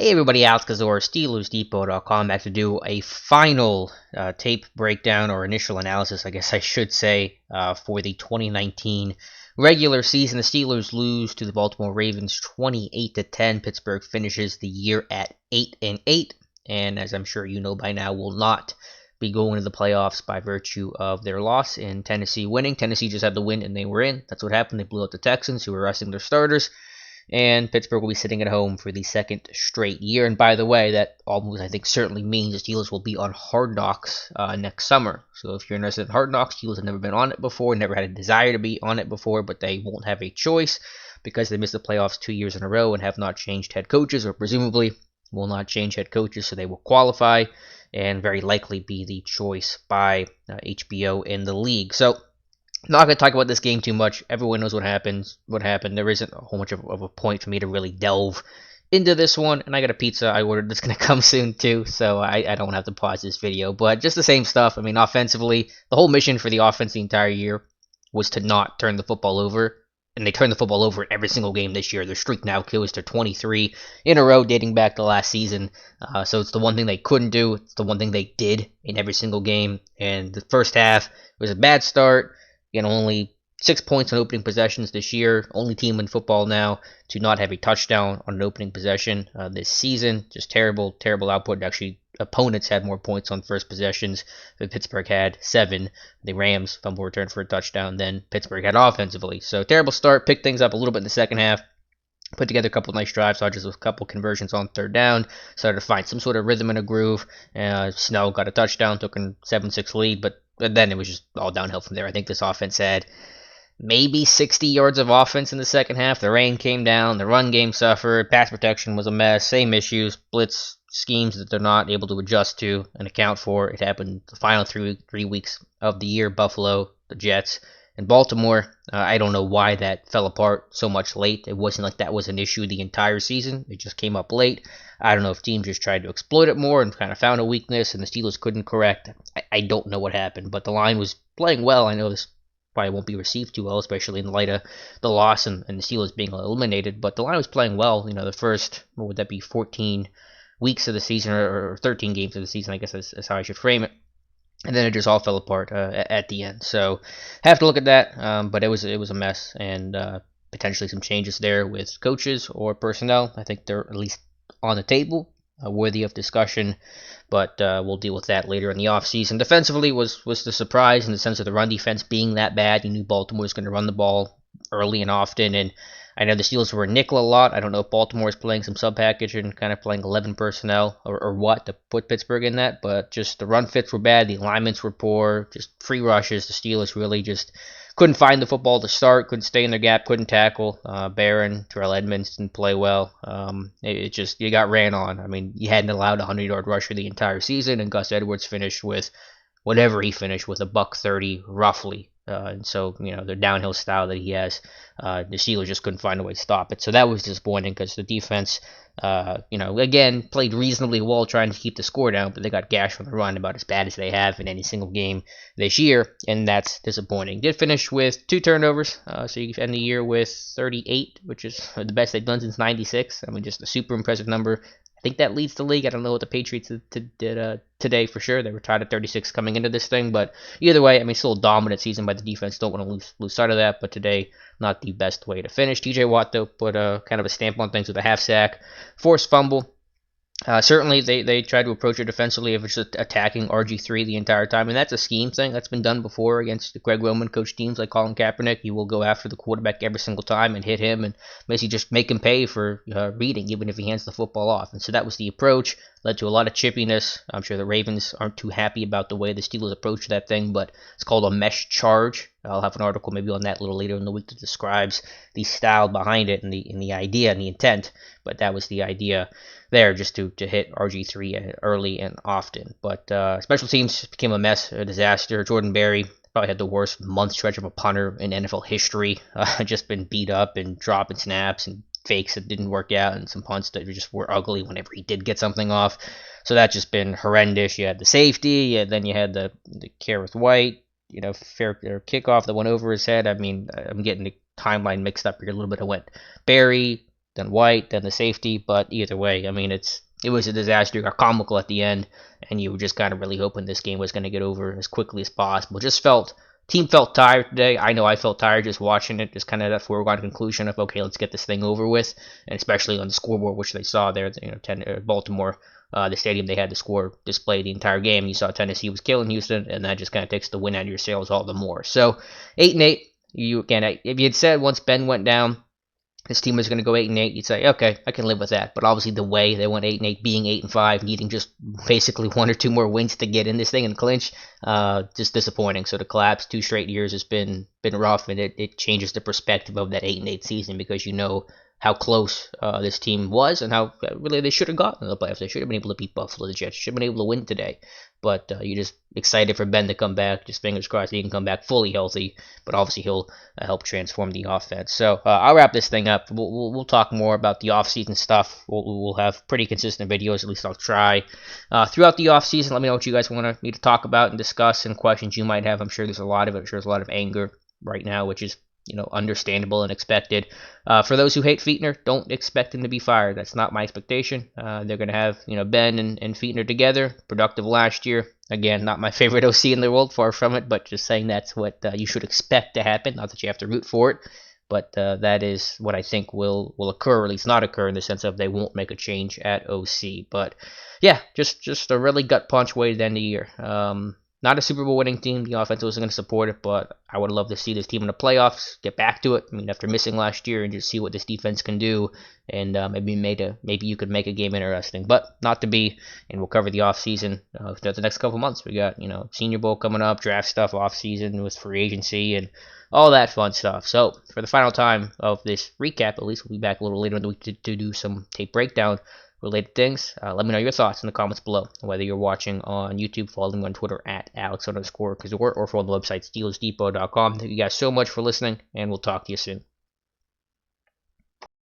Hey everybody, Alex Kozora, SteelersDepot.com, back to do a final tape breakdown or initial analysis, I guess I should say, for the 2019 regular season. The Steelers lose to the Baltimore Ravens 28-10. Pittsburgh finishes the year at 8-8, and as I'm sure you know by now, will not be going to the playoffs by virtue of their loss in Tennessee winning. Tennessee just had the win and they were in. That's what happened. They blew out the Texans, who were resting their starters. And Pittsburgh will be sitting at home for the second straight year. And by the way, that almost, I think, certainly means the Steelers will be on Hard Knocks next summer. So if you're interested in Hard Knocks, Steelers have never been on it before, never had a desire to be on it before, but they won't have a choice because they missed the playoffs 2 years in a row and have not changed head coaches, or presumably will not change head coaches, so they will qualify and very likely be the choice by HBO in the league. So not going to talk about this game too much. Everyone knows what happened. There isn't a whole much of a point for me to really delve into this one. And I got a pizza I ordered that's going to come soon too, so I don't have to pause this video. But just the same stuff. I mean, offensively, the whole mission for the offense the entire year was to not turn the football over. And they turned the football over in every single game this year. Their streak now goes to 23 in a row dating back to last season. So it's the one thing they couldn't do. It's the one thing they did in every single game. And the first half was a bad start. Only 6 points on opening possessions this year. Only team in football now to not have a touchdown on an opening possession this season. Just terrible output. Actually, opponents had more points on first possessions. Pittsburgh had 7. The Rams fumble return for a touchdown than Pittsburgh had offensively. So terrible start. Picked things up a little bit in the second half. Put together a couple nice drives, just with a couple conversions on third down. Started to find some sort of rhythm and a groove. Snell got a touchdown, took a 7-6 lead, but then it was just all downhill from there. I think this offense had maybe 60 yards of offense in the second half. The rain came down. The run game suffered. Pass protection was a mess. Same issues. Blitz schemes that they're not able to adjust to and account for. It happened the final three weeks of the year. Buffalo, the Jets, and Baltimore. I don't know why that fell apart so much late. It wasn't like that was an issue the entire season. It just came up late. I don't know if teams just tried to exploit it more and kind of found a weakness and the Steelers couldn't correct. I don't know what happened, but the line was playing well. I know this probably won't be received too well, especially in light of the loss and the Steelers being eliminated, but the line was playing well. The first, what would that be, 14 weeks of the season, or 13 games of the season, I guess is how I should frame it. And then it just all fell apart at the end. So have to look at that, but it was a mess, and potentially some changes there with coaches or personnel. I think they're at least on the table, worthy of discussion, but we'll deal with that later in the offseason. Defensively was the surprise in the sense of the run defense being that bad. You knew Baltimore was going to run the ball early and often, and I know the Steelers were nickel a lot. I don't know if Baltimore is playing some sub package and kind of playing 11 personnel or what to put Pittsburgh in that, but just the run fits were bad, the alignments were poor, just free rushes. The Steelers really just couldn't find the football to start, couldn't stay in their gap, couldn't tackle. Barron, Terrell Edmonds didn't play well. It just, you got ran on. I mean, you hadn't allowed a 100-yard rusher the entire season, and Gus Edwards finished with whatever he finished with, $130 roughly. And so, the downhill style that he has, the Steelers just couldn't find a way to stop it. So that was disappointing because the defense, again, played reasonably well trying to keep the score down, but they got gashed on the run about as bad as they have in any single game this year, and that's disappointing. Did finish with 2 turnovers, so you end the year with 38, which is the best they've done since 96. I mean, just a super impressive number. I think that leads the league. I don't know what the Patriots did today for sure. They were tied at 36 coming into this thing, but either way, I mean, still a dominant season by the defense. Don't want to lose sight of that, but today, not the best way to finish. TJ Watt, though, put kind of a stamp on things with a half sack, forced fumble. Certainly, they tried to approach it defensively of just attacking RG3 the entire time, and that's a scheme thing that's been done before against the Greg Roman coach teams like Colin Kaepernick. You will go after the quarterback every single time and hit him and basically just make him pay for reading, even if he hands the football off. And so that was the approach. Led to a lot of chippiness. I'm sure the Ravens aren't too happy about the way the Steelers approached that thing, but it's called a mesh charge. I'll have an article maybe on that a little later in the week that describes the style behind it and the idea and the intent. But that was the idea there, just to hit RG3 early and often. But special teams became a mess, a disaster. Jordan Berry probably had the worst month stretch of a punter in NFL history. Just been beat up and dropping snaps and fakes that didn't work out, and some punts that just were ugly whenever he did get something off. So that's just been horrendous. You had the safety, and then you had the Kareth White, fair kickoff that went over his head. I mean, I'm getting the timeline mixed up here a little bit. I went Barry, then White, then the safety. But either way, I mean, it was a disaster. It got comical at the end, and you were just kind of really hoping this game was going to get over as quickly as possible. Just felt team felt tired today. I know I felt tired just watching it. Just kind of that foregone conclusion of okay, let's get this thing over with, and especially on the scoreboard, which they saw there, Baltimore. The stadium they had the score displayed the entire game. You saw Tennessee was killing Houston, and that just kind of takes the win out of your sails all the more. So 8-8. You again, if you had said once Ben went down, this team was going to go 8-8, you'd say, okay, I can live with that. But obviously, the way they went 8-8, being 8-5, needing just basically one or two more wins to get in this thing and clinch, just disappointing. So to collapse 2 straight years has been rough, and it changes the perspective of that 8-8 season because you know how close this team was and how really they should have gotten in the playoffs. They should have been able to beat Buffalo, the Jets. Should have been able to win today. But you're just excited for Ben to come back. Just fingers crossed he can come back fully healthy. But obviously he'll help transform the offense. So I'll wrap this thing up. We'll talk more about the offseason stuff. We'll have pretty consistent videos. At least I'll try. Throughout the offseason, let me know what you guys want me to talk about and discuss and questions you might have. I'm sure there's a lot of it. I'm sure there's a lot of anger right now, which is understandable and expected. For those who hate Fichtner, don't expect him to be fired. That's not my expectation. They're going to have, Ben and Fichtner together. Productive last year. Again, not my favorite OC in the world, far from it, but just saying that's what you should expect to happen. Not that you have to root for it, but that is what I think will occur, or at least not occur, in the sense of they won't make a change at OC. But yeah, just a really gut punch way to end the year. Not a Super Bowl winning team. The offense wasn't going to support it, but I would love to see this team in the playoffs, get back to it. I mean, after missing last year, and just see what this defense can do, and maybe you could make a game interesting, but not to be. And we'll cover the offseason throughout the next couple months. We got Senior Bowl coming up, draft stuff, offseason with free agency, and all that fun stuff. So for the final time of this recap, at least we'll be back a little later in the week to do some tape breakdown related things. Let me know your thoughts in the comments below. Whether you're watching on YouTube, follow me on Twitter at Alex_Kozora, or follow the website SteelersDepot.com. Thank you guys so much for listening, and we'll talk to you soon.